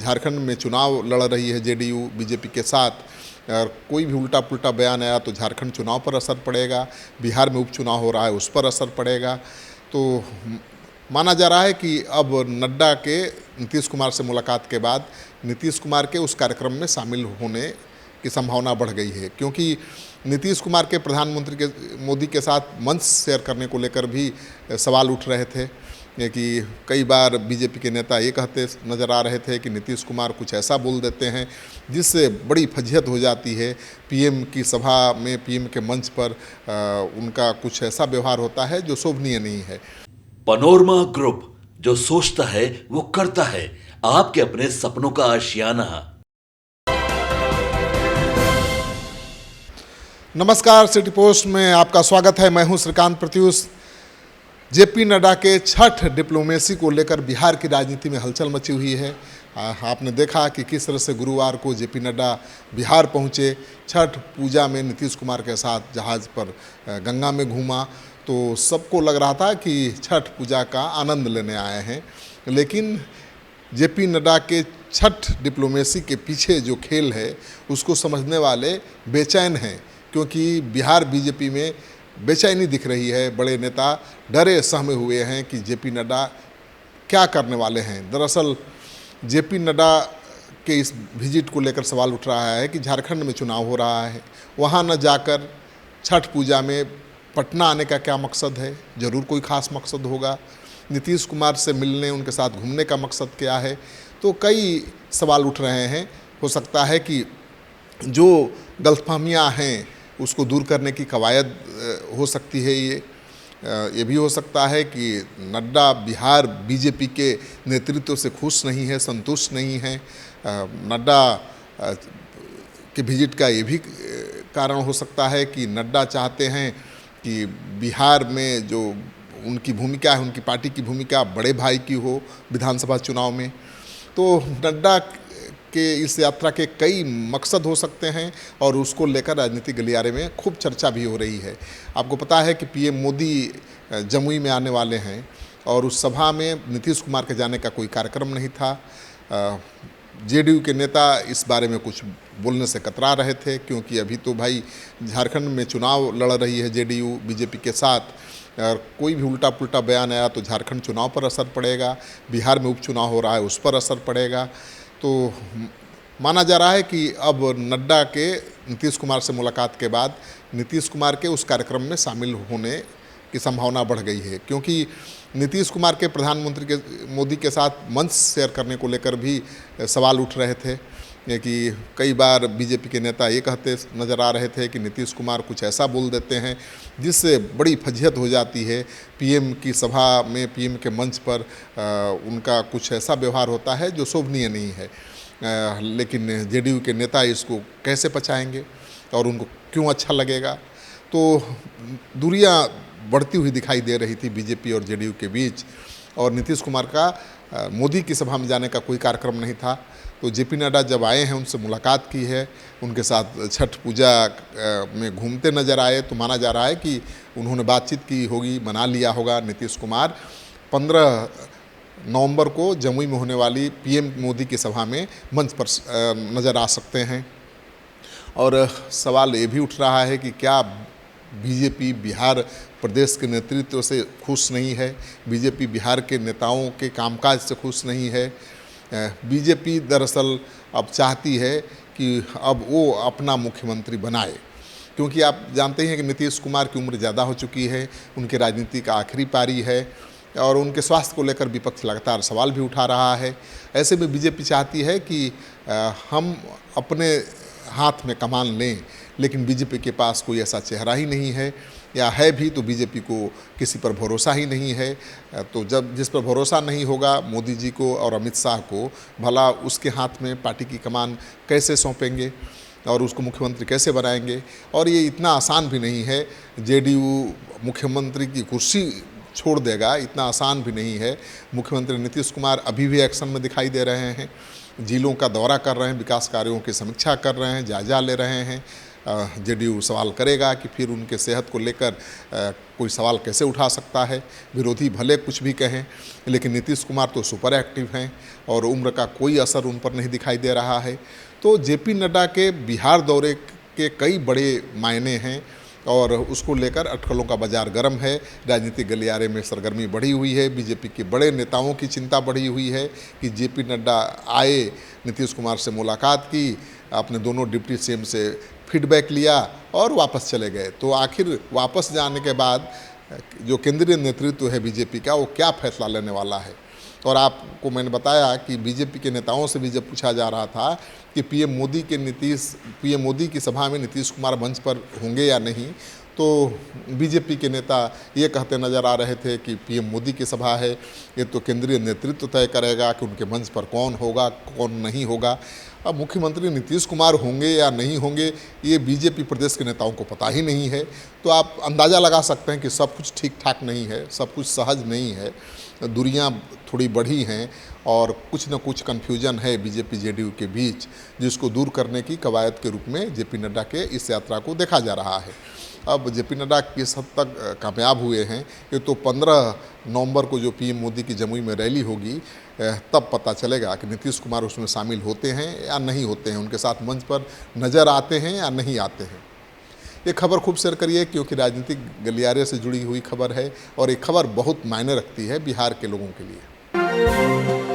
झारखंड में चुनाव लड़ रही है जेडीयू बीजेपी के साथ, और कोई भी उल्टा पुल्टा बयान आया तो झारखंड चुनाव पर असर पड़ेगा, बिहार में उपचुनाव हो रहा है उस पर असर पड़ेगा। तो माना जा रहा है कि अब नड्डा के नीतीश कुमार से मुलाकात के बाद नीतीश कुमार के उस कार्यक्रम में शामिल होने की संभावना बढ़ गई है, क्योंकि नीतीश कुमार के प्रधानमंत्री के मोदी के साथ मंच शेयर करने को लेकर भी सवाल उठ रहे थे कि कई बार बीजेपी के नेता ये कहते नज़र आ रहे थे कि नीतीश कुमार कुछ ऐसा बोल देते हैं जिससे बड़ी फजीहत हो जाती है। पीएम की सभा में, पीएम के मंच पर उनका कुछ ऐसा व्यवहार होता है जो शोभनीय नहीं है। पनोरमा ग्रुप, जो सोचता है वो करता है, आपके अपने सपनों का आशियाना। नमस्कार, सिटी पोस्ट में आपका स्वागत है। मैं हूं श्रीकांत प्रत्युष। जेपी नड्डा के छठ डिप्लोमेसी को लेकर बिहार की राजनीति में हलचल मची हुई है। आपने देखा कि किस तरह से गुरुवार को जेपी नड्डा बिहार पहुंचे, छठ पूजा में नीतीश कुमार के साथ जहाज़ पर गंगा में घूमा, तो सबको लग रहा था कि छठ पूजा का आनंद लेने आए हैं। लेकिन जेपी नड्डा के छठ डिप्लोमेसी के पीछे जो खेल है उसको समझने वाले बेचैन हैं, क्योंकि बिहार बीजेपी में बेचैनी दिख रही है। बड़े नेता डरे सहमे हुए हैं कि जेपी नड्डा क्या करने वाले हैं। दरअसल जेपी नड्डा के इस विजिट को लेकर सवाल उठ रहा है कि झारखंड में चुनाव हो रहा है, वहाँ न जाकर छठ पूजा में पटना आने का क्या मकसद है? ज़रूर कोई ख़ास मकसद होगा। नीतीश कुमार से मिलने, उनके साथ घूमने का मकसद क्या है? तो कई सवाल उठ रहे हैं। हो सकता है कि जो गलतफहमियाँ हैं उसको दूर करने की कवायद हो सकती है। ये भी हो सकता है कि नड्डा बिहार बीजेपी के नेतृत्व से खुश नहीं है, संतुष्ट नहीं है। नड्डा के विजिट का ये भी कारण हो सकता है कि नड्डा चाहते हैं कि बिहार में जो उनकी भूमिका है, उनकी पार्टी की भूमिका बड़े भाई की हो विधानसभा चुनाव में। तो नड्डा के इस यात्रा के कई मकसद हो सकते हैं और उसको लेकर राजनीतिक गलियारे में खूब चर्चा भी हो रही है। आपको पता है कि पीएम मोदी जमुई में आने वाले हैं और उस सभा में नीतीश कुमार के जाने का कोई कार्यक्रम नहीं था। जेडीयू के नेता इस बारे में कुछ बोलने से कतरा रहे थे, क्योंकि अभी तो भाई झारखंड में चुनाव लड़ रही है जेडीयू बीजेपी के साथ, और कोई भी उल्टा पुल्टा बयान आया तो झारखंड चुनाव पर असर पड़ेगा, बिहार में उपचुनाव हो रहा है उस पर असर पड़ेगा। तो माना जा रहा है कि अब नड्डा के नीतीश कुमार से मुलाकात के बाद नीतीश कुमार के उस कार्यक्रम में शामिल होने की संभावना बढ़ गई है, क्योंकि नीतीश कुमार के प्रधानमंत्री के मोदी के साथ मंच शेयर करने को लेकर भी सवाल उठ रहे थे कि कई बार बीजेपी के नेता ये कहते नज़र आ रहे थे कि नीतीश कुमार कुछ ऐसा बोल देते हैं जिससे बड़ी फजीहत हो जाती है। पीएम की सभा में, पीएम के मंच पर उनका कुछ ऐसा व्यवहार होता है जो शोभनीय नहीं है। लेकिन जेडीयू के नेता इसको कैसे पचाएंगे और उनको क्यों अच्छा लगेगा? तो दूरियां बढ़ती हुई दिखाई दे रही थी बीजेपी और जेडीयू के बीच, और नीतीश कुमार का मोदी की सभा में जाने का कोई कार्यक्रम नहीं था। तो जेपी नड्डा जब आए हैं, उनसे मुलाकात की है, उनके साथ छठ पूजा में घूमते नज़र आए, तो माना जा रहा है कि उन्होंने बातचीत की होगी, मना लिया होगा नीतीश कुमार 15 नवंबर को जमुई में होने वाली पीएम मोदी की सभा में मंच पर नज़र आ सकते हैं। और सवाल ये भी उठ रहा है कि क्या बीजेपी बिहार प्रदेश के नेतृत्व से खुश नहीं है? बीजेपी बिहार के नेताओं के कामकाज से खुश नहीं है? बीजेपी दरअसल अब चाहती है कि अब वो अपना मुख्यमंत्री बनाए, क्योंकि आप जानते हैं कि नीतीश कुमार की उम्र ज़्यादा हो चुकी है, उनकी राजनीति का आखिरी पारी है और उनके स्वास्थ्य को लेकर विपक्ष लगातार सवाल भी उठा रहा है। ऐसे में बीजेपी चाहती है कि हम अपने हाथ में कमान लें, लेकिन बीजेपी के पास कोई ऐसा चेहरा ही नहीं है, या है भी तो बीजेपी को किसी पर भरोसा ही नहीं है। तो जब जिस पर भरोसा नहीं होगा मोदी जी को और अमित शाह को, भला उसके हाथ में पार्टी की कमान कैसे सौंपेंगे और उसको मुख्यमंत्री कैसे बनाएंगे? और ये इतना आसान भी नहीं है। जेडीयू मुख्यमंत्री की कुर्सी छोड़ देगा, इतना आसान भी नहीं है। मुख्यमंत्री नीतीश कुमार अभी भी एक्शन में दिखाई दे रहे हैं, जिलों का दौरा कर रहे हैं, विकास कार्यों की समीक्षा कर रहे हैं, जायजा ले रहे हैं। जेडीयू सवाल करेगा कि फिर उनके सेहत को लेकर कोई सवाल कैसे उठा सकता है। विरोधी भले कुछ भी कहें, लेकिन नीतीश कुमार तो सुपर एक्टिव हैं और उम्र का कोई असर उन पर नहीं दिखाई दे रहा है। तो जेपी नड्डा के बिहार दौरे के कई बड़े मायने हैं और उसको लेकर अटकलों का बाजार गर्म है। राजनीतिक गलियारे में सरगर्मी बढ़ी हुई है। बीजेपी के बड़े नेताओं की चिंता बढ़ी हुई है कि जेपी नड्डा आए, नीतीश कुमार से मुलाकात की, अपने दोनों डिप्टी सीएम से फीडबैक लिया और वापस चले गए। तो आखिर वापस जाने के बाद जो केंद्रीय नेतृत्व है बीजेपी का, वो क्या फैसला लेने वाला है। और आपको मैंने बताया कि बीजेपी के नेताओं से भी जब पूछा जा रहा था कि पीएम मोदी की सभा में नीतीश कुमार मंच पर होंगे या नहीं, तो बीजेपी के नेता ये कहते नज़र आ रहे थे कि पीएम मोदी की सभा है, ये तो केंद्रीय नेतृत्व तय करेगा कि उनके मंच पर कौन होगा कौन नहीं होगा। अब मुख्यमंत्री नीतीश कुमार होंगे या नहीं होंगे, ये बीजेपी प्रदेश के नेताओं को पता ही नहीं है। तो आप अंदाज़ा लगा सकते हैं कि सब कुछ ठीक ठाक नहीं है, सब कुछ सहज नहीं है, दूरियां थोड़ी बढ़ी हैं और कुछ न कुछ कन्फ्यूजन है बीजेपी जेडीयू के बीच, जिसको दूर करने की कवायद के रूप में जेपी नड्डा के इस यात्रा को देखा जा रहा है। अब जेपी नड्डा किस हद तक कामयाब हुए हैं, ये तो 15 नवंबर को जो पीएम मोदी की जमुई में रैली होगी तब पता चलेगा कि नीतीश कुमार उसमें शामिल होते हैं या नहीं होते हैं, उनके साथ मंच पर नज़र आते हैं या नहीं आते हैं। ये खबर खूब शेयर करिए, क्योंकि राजनीतिक गलियारे से जुड़ी हुई खबर है और ये खबर बहुत मायने रखती है बिहार के लोगों के लिए।